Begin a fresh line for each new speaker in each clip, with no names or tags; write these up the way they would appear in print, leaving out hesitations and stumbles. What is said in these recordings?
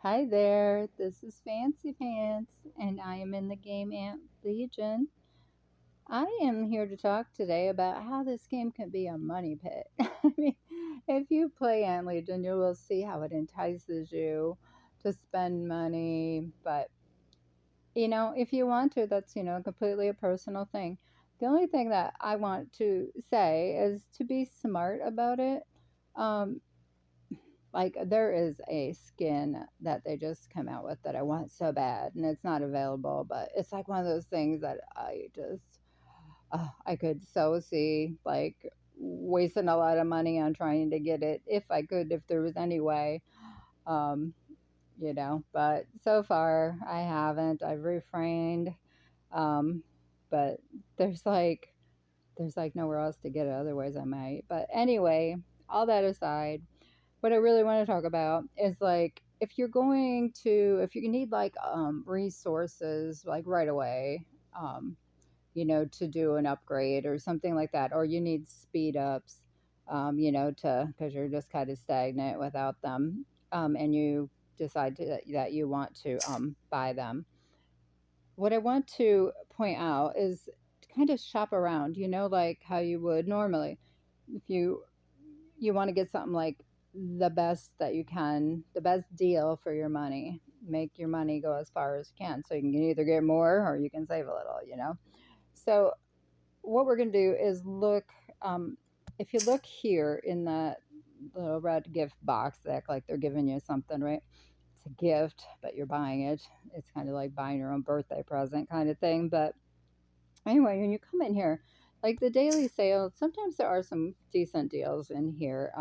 Hi there, this is Fancy Pants, and I am in the game Ant Legion. I am here to talk today about how this game can be a money pit. I mean, if you play Ant Legion, you will see how it entices you to spend money. But, if you want to, that's, completely a personal thing. The only thing that I want to say is to be smart about it. Um, like there is a skin that they just come out with that I want so bad, and it's not available. But it's like one of those things that I could so see like wasting a lot of money on trying to get it if I could, if there was any way. Um, but so far I haven't. I've refrained. Um, but there's like there's like nowhere else to get it. Otherwise, I might. But anyway, all that aside, what I really want to talk about is like if you need like resources like right away, um, to do an upgrade or something like that, or you need speed ups, to because you're just kind of stagnant without them, and you decide that you want to buy them. What I want to point out is to kind of shop around, like how you would normally if you want to get something like the best that you can, the best deal for your money. Make your money go as far as you can. So you can either get more or you can save a little. So what we're going to do is look, if you look here in that little red gift box, they act like they're giving you something, right? It's a gift, but you're buying it. It's kind of like buying your own birthday present kind of thing. But anyway, when you come in here, like the daily sale, sometimes there are some decent deals in here.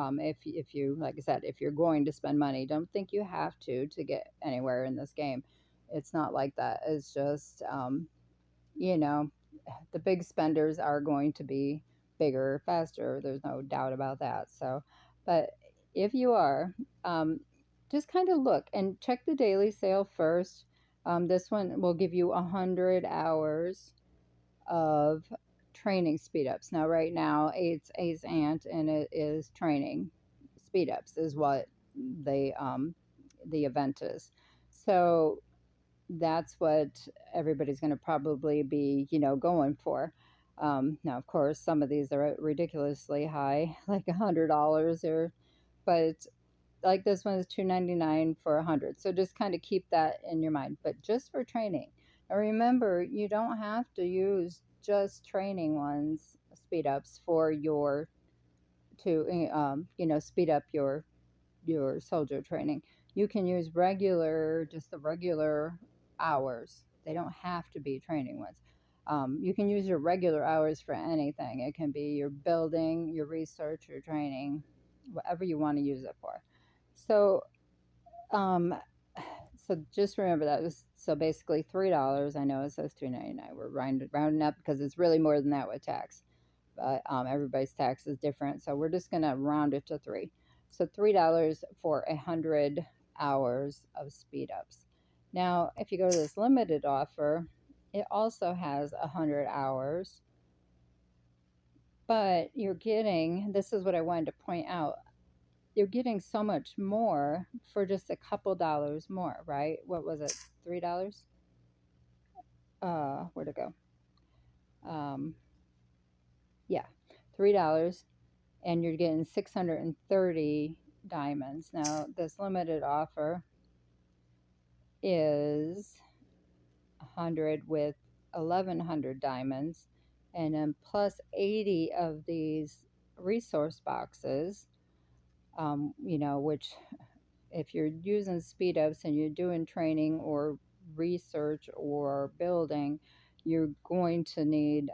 If you like I said, if you're going to spend money, don't think you have to get anywhere in this game. It's not like that. It's just you know, the big spenders are going to be bigger, faster. There's no doubt about that. So, but if you are, um, just kind of look and check the daily sale first. This one will give you 100 hours of training speed ups. Now, right now, it's Ace Ant, and it is training speed ups is what the um, the event is. So that's what everybody's going to probably be, going for. Now, of course, some of these are ridiculously high, like $100, or but like this one is $299 for 100. So just kind of keep that in your mind. But just for training, and remember, you don't have to use just training ones speed ups for your to speed up your soldier training. You can use just the regular hours. They don't have to be training ones. You can use your regular hours for anything. It can be your building, your research, your training, whatever you want to use it for. So, um, so just remember that was so basically $3. I know it says $2.99. We're rounding up because it's really more than that with tax, but everybody's tax is different. So we're just going to round it to three. So $3 for 100 hours of speed ups. Now, if you go to this limited offer, it also has 100 hours, but you're getting this is what I wanted to point out. You're getting so much more for just a couple dollars more, right? What was it? $3? Where'd it go? Um, yeah, $3 and you're getting 630 diamonds. Now, this limited offer is 100 with 1100 diamonds, and then plus 80 of these resource boxes, which if you're using speed ups and you're doing training or research or building, you're going to need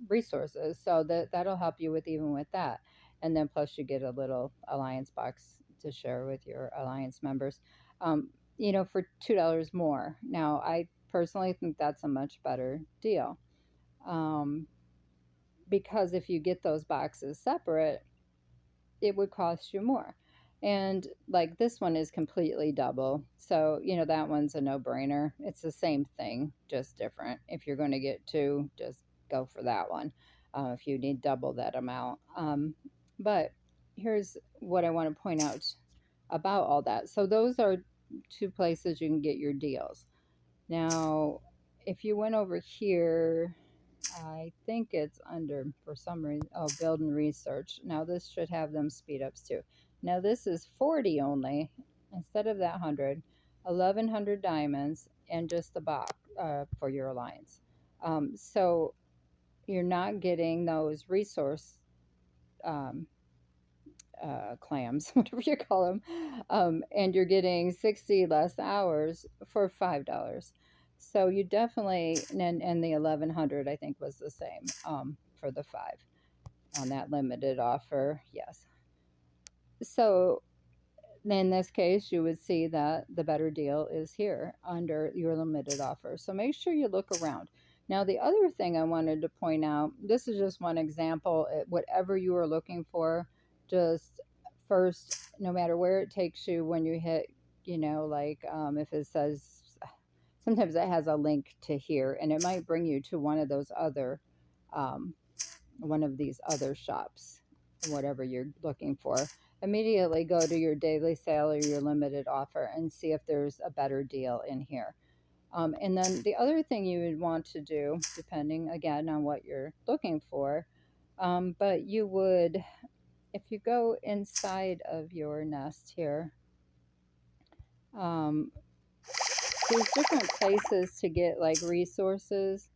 resources. So that'll help you with even with that. And then plus you get a little alliance box to share with your alliance members. Um, for $2 more. Now, I personally think that's a much better deal. Um, because if you get those boxes separate, it would cost you more. And like this one is completely double. So, that one's a no brainer. It's the same thing, just different. If you're going to get two, just go for that one if you need double that amount. But here's what I want to point out about all that. So, those are two places you can get your deals. Now, if you went over here, I think it's under, for some reason, oh, build and research. Now this should have them speed ups too. Now this is 40 only instead of that 100, 1100 diamonds, and just the box for your alliance. So you're not getting those resource um, clams, whatever you call them, and you're getting 60 less hours for $5. So you definitely, and the 1100 I think was the same for the five on that limited offer. Yes. So in this case, you would see that the better deal is here under your limited offer. So make sure you look around. Now, the other thing I wanted to point out, this is just one example. Whatever you are looking for, just first, no matter where it takes you when you hit, like if it says, sometimes it has a link to here, and it might bring you to um, one of these other shops, whatever you're looking for. Immediately go to your daily sale or your limited offer and see if there's a better deal in here. And then the other thing you would want to do, depending again on what you're looking for, but you would, if you go inside of your nest here, um, there's different places to get like resources.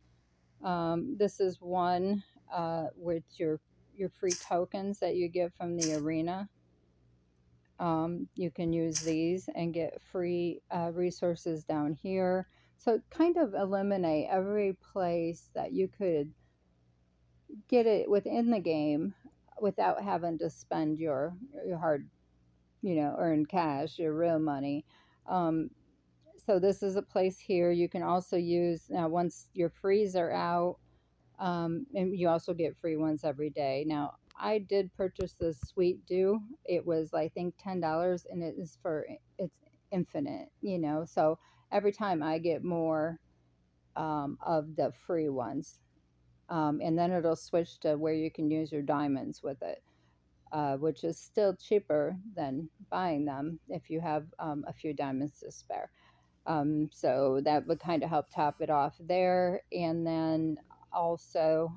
This is one with your free tokens that you get from the arena. You can use these and get free resources down here. So kind of eliminate every place that you could get it within the game without having to spend your hard, earned cash, your real money. Um, so this is a place here you can also use. Now once your frees are out, and you also get free ones every day. Now, I did purchase this Sweet Dew. It was, I think, $10, and it's infinite, So every time I get more of the free ones, and then it'll switch to where you can use your diamonds with it, which is still cheaper than buying them if you have a few diamonds to spare. So that would kind of help top it off there. And then also,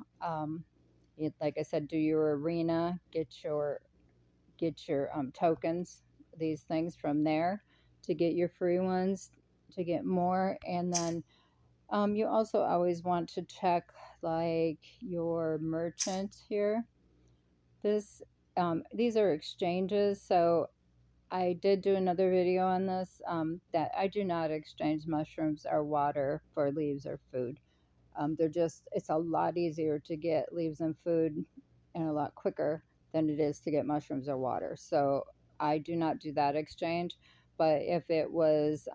like I said, do your arena, get your tokens, these things from there to get your free ones, to get more. And then you also always want to check like your merchant here. This these are exchanges, so I did do another video on this, that I do not exchange mushrooms or water for leaves or food. It's a lot easier to get leaves and food and a lot quicker than it is to get mushrooms or water. So I do not do that exchange. But if it was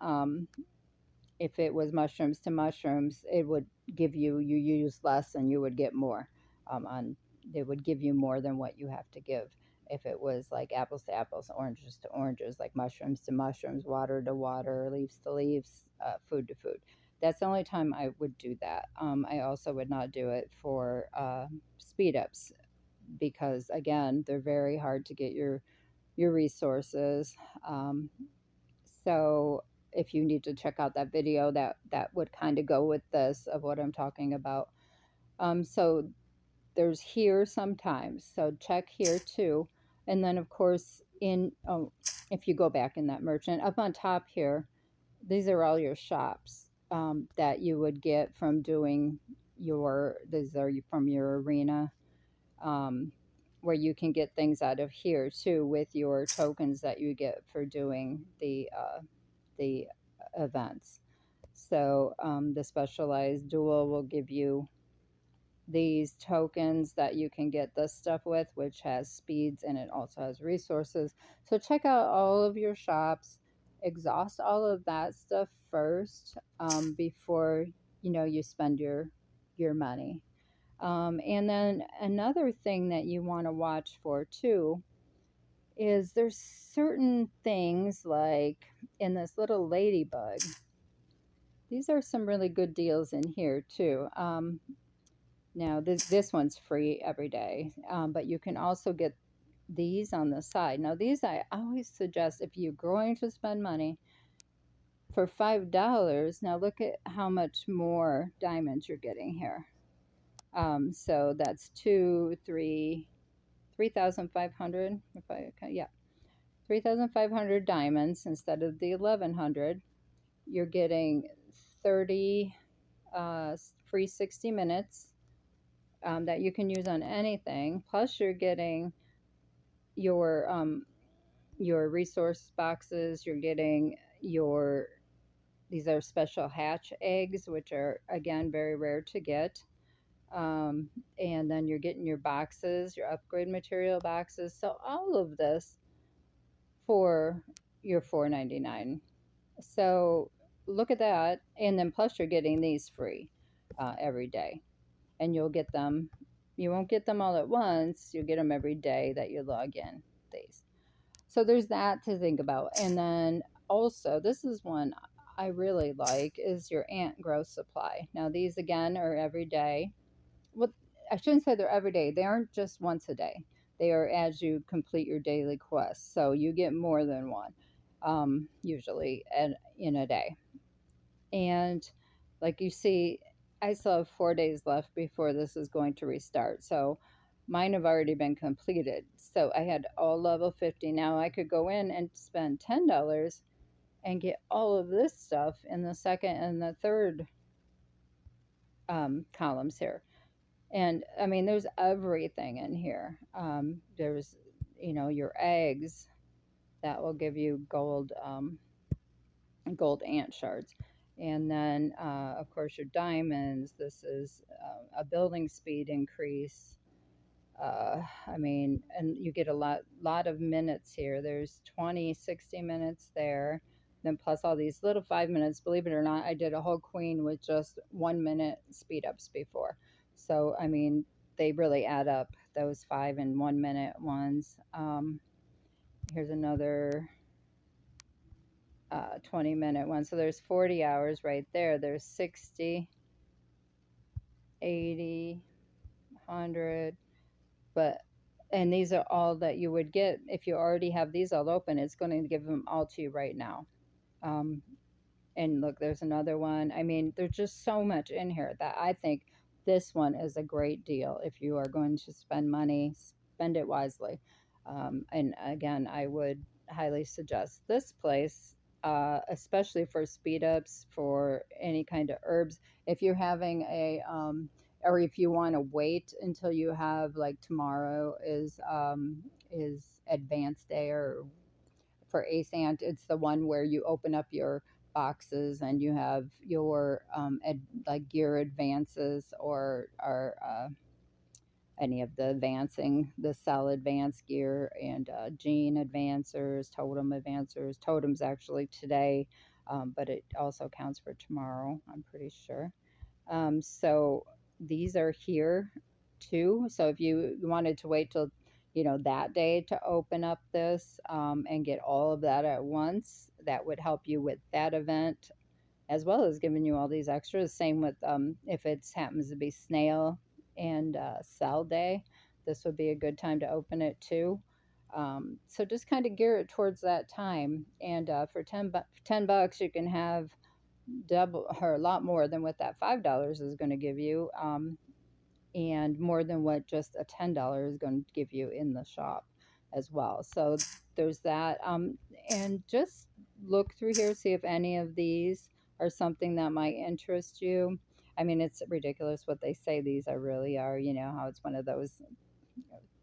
mushrooms to mushrooms, it would give you use less and you would get more. On It would give you more than what you have to give. If it was like apples to apples, oranges to oranges, like mushrooms to mushrooms, water to water, leaves to leaves, food to food. That's the only time I would do that. I also would not do it for speed ups because again, they're very hard to get your resources. Um, so if you need to check out that video, that would kind of go with this of what I'm talking about. So there's here sometimes. So check here too. And then of course if you go back in that merchant, up on top here, these are all your shops that you would get from doing these are from your arena, um, where you can get things out of here too with your tokens that you get for doing the events. So the specialized duel will give you these tokens that you can get this stuff with, which has speeds and it also has resources. So check out all of your shops, exhaust all of that stuff first before you spend your money. And then another thing that you want to watch for too is there's certain things like in this little ladybug. These are some really good deals in here too. Now this one's free every day, but you can also get these on the side. Now these I always suggest if you're going to spend money, for $5, now look at how much more diamonds you're getting here. So that's 3,500. If I yeah, 3,500 diamonds instead of the 1,100. You're getting 30 free 60 minutes that you can use on anything. Plus, you're getting your um, your resource boxes. You're getting your these are special hatch eggs, which are again very rare to get. Um, and then you're getting your boxes, your upgrade material boxes. So all of this for your 4.99. So look at that, and then plus you're getting these free every day, and you'll get them. You won't get them all at once. You'll get them every day that you log in these. So there's that to think about, and then also this is one I really like is your ant growth supply. Now these again are every day. Well, I shouldn't say they're every day. They aren't just once a day. They are as you complete your daily quest. So you get more than one, usually in a day. And like you see, I still have 4 days left before this is going to restart. So mine have already been completed. So I had all level 50. Now I could go in and spend $10 and get all of this stuff in the second and the third columns here. And I mean, there's everything in here. There's, your eggs that will give you gold ant shards. And then, of course, your diamonds. This is a building speed increase. I mean, and you get a lot of minutes here. There's 20, 60 minutes there. Then plus all these little 5 minutes. Believe it or not, I did a whole queen with just 1 minute speed ups before. So, I mean, they really add up, those 5 and 1 minute ones. Here's another 20-minute one. So there's 40 hours right there. There's 60, 80, 100. But, and these are all that you would get if you already have these all open. It's going to give them all to you right now. Um, and look, there's another one. I mean, there's just so much in here that I think this one is a great deal. If you are going to spend money, spend it wisely. And again, I would highly suggest this place, especially for speed ups, for any kind of herbs. If you're having or if you want to wait until you have, like, tomorrow is advanced day, or for ASANT, it's the one where you open up your boxes and you have your like gear advances, or any of the advancing, the cell advanced gear, and gene advancers, totem advancers. Totem's actually today, but it also counts for tomorrow, I'm pretty sure. So these are here too. So if you wanted to wait till, that day to open up this, and get all of that at once, that would help you with that event, as well as giving you all these extras. Same with if it happens to be snail and cell day, this would be a good time to open it too. So just kind of gear it towards that time. And for 10 bucks, you can have double or a lot more than what that $5 is going to give you, and more than what just a $10 is going to give you in the shop as well. So there's that, and just look through here, see if any of these are something that might interest you. I mean, it's ridiculous what they say these are really are. You know how it's one of those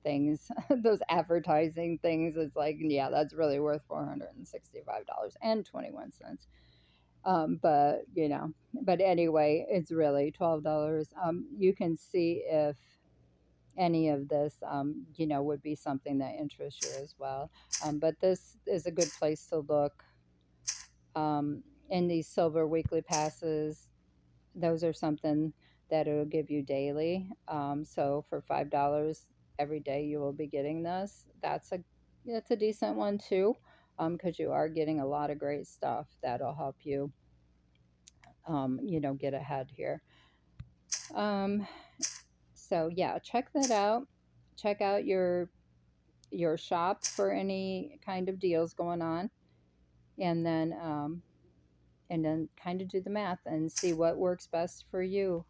things, those advertising things. It's like, yeah, that's really worth $465.21. But but anyway, it's really $12. You can see if any of this, would be something that interests you as well. But this is a good place to look. In these silver weekly passes, those are something that it'll give you daily. So for $5 every day, you will be getting this. That's a decent one too, because you are getting a lot of great stuff that'll help you, get ahead here. Um, so yeah, check that out. Check out your shop for any kind of deals going on, and then and then kind of do the math and see what works best for you.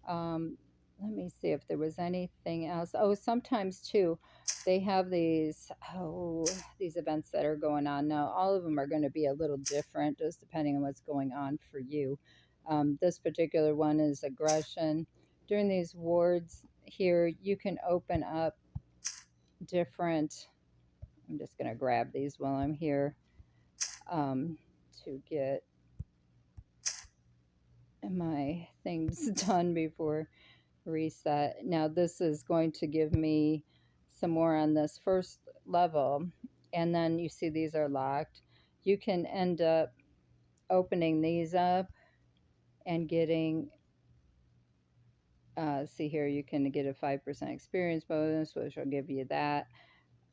Um, Let me see if there was anything else. Oh, sometimes too, they have these events that are going on now. All of them are going to be a little different, just depending on what's going on for you. This particular one is aggression. During these wards here, you can open up different. I'm just going to grab these while I'm here um, to get my things done before reset. Now this is going to give me some more on this first level, and then you see these are locked. You can end up opening these up and getting see here, you can get a 5% experience bonus, which will give you that.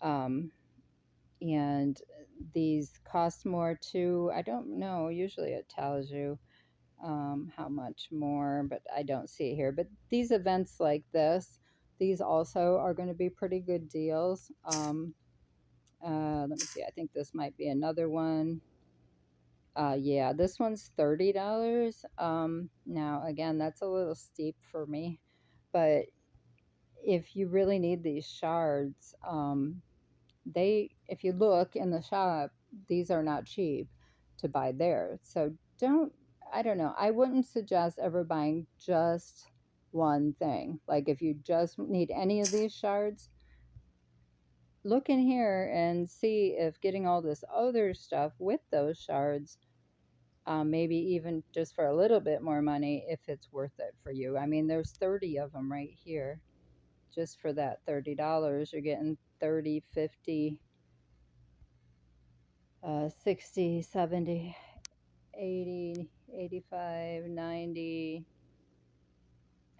um, and these cost more too. I don't know, usually it tells you how much more, but I don't see it here. But these events like this, these also are going to be pretty good deals. Let me see. I think this might be another one. Yeah, this one's $30. Now, again, that's a little steep for me, but if you really need these shards, if you look in the shop, these are not cheap to buy there. So don't, I don't know, I wouldn't suggest ever buying just one thing. Like if you just need any of these shards, look in here and see if getting all this other stuff with those shards, maybe even just for a little bit more money, if it's worth it for you. I mean, there's 30 of them right here. Just for that $30, you're getting 30, 50, 60, 70, 80, 85, 90,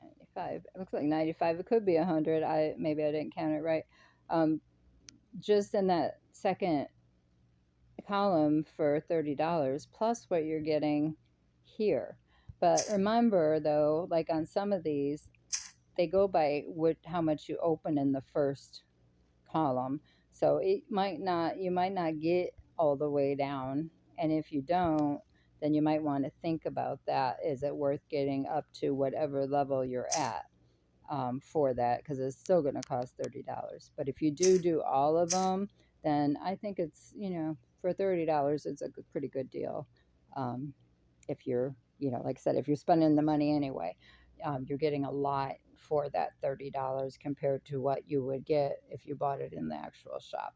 95. It looks like 95. It could be 100. Maybe I didn't count it right. Um, just in that second column for $30 plus what you're getting here. But remember though, like on some of these, they go by how much you open in the first column. So you might not get all the way down. And if you don't, then you might want to think about that. Is it worth getting up to whatever level you're at for that? Because it's still going to cost $30. But if you do all of them, then I think it's, for $30, it's a pretty good deal. Um, if you're, like I said, if you're spending the money anyway, you're getting a lot for that $30 compared to what you would get if you bought it in the actual shop.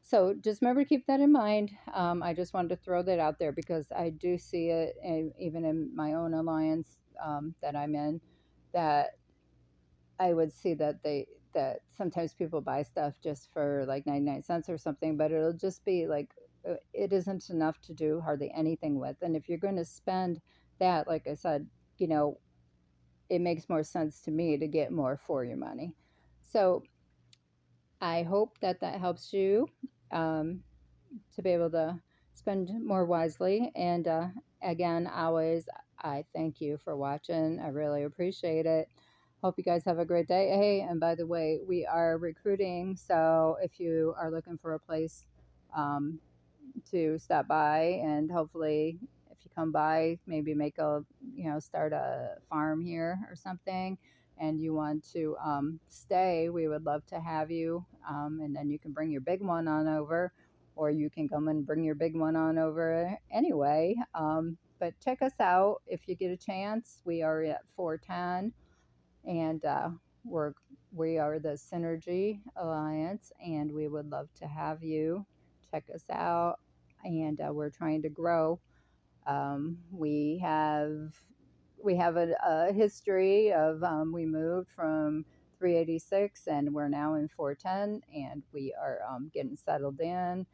So just remember to keep that in mind. I just wanted to throw that out there because I do see it, even in my own alliance that I'm in, that I would see that sometimes people buy stuff just for like 99 cents or something, but it'll just be like it isn't enough to do hardly anything with. And if you're going to spend that, like I said, you know, it makes more sense to me to get more for your money. So I hope that that helps you um, to be able to spend more wisely. And again, always, I thank you for watching. I really appreciate it. Hope you guys have a great day. Hey, and by the way, we are recruiting. So if you are looking for a place um, to stop by, and hopefully if you come by, maybe start a farm here or something, and you want to stay, we would love to have you. And then you can bring your big one on over, or you can come and bring your big one on over anyway. But check us out if you get a chance. We are at 410, and we are the Synergy Alliance, and we would love to have you check us out. And we're trying to grow. Um, we have we have a history of we moved from 386 and we're now in 410, and we are getting settled in.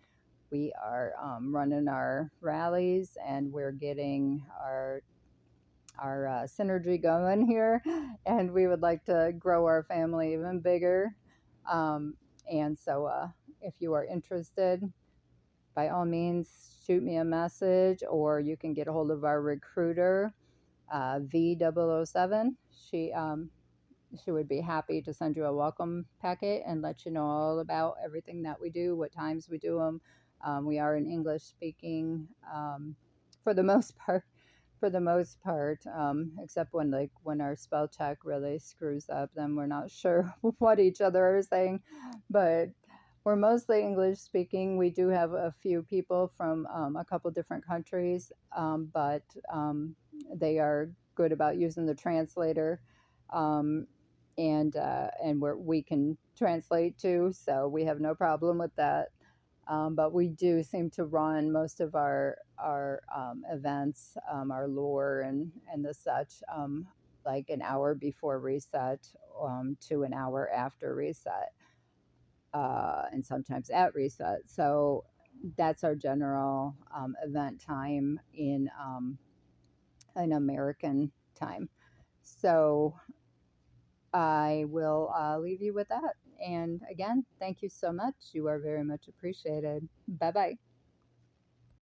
We are running our rallies, and we're getting our synergy going here, and we would like to grow our family even bigger. Um, and so, if you are interested, by all means, shoot me a message, or you can get a hold of our recruiter, V007. She would be happy to send you a welcome packet and let you know all about everything that we do, what times we do them. We are an English speaking for the most part. For the most part, except when when our spell check really screws up, then we're not sure what each other are saying. But we're mostly English speaking. We do have a few people from a couple different countries, but they are good about using the translator, um, and we can translate too, so we have no problem with that. But we do seem to run most of our events, our lore and the such, like an hour before reset, to an hour after reset, and sometimes at reset. So that's our general event time in American time. So I will leave you with that. And again, thank you so much. You are very much appreciated. Bye bye.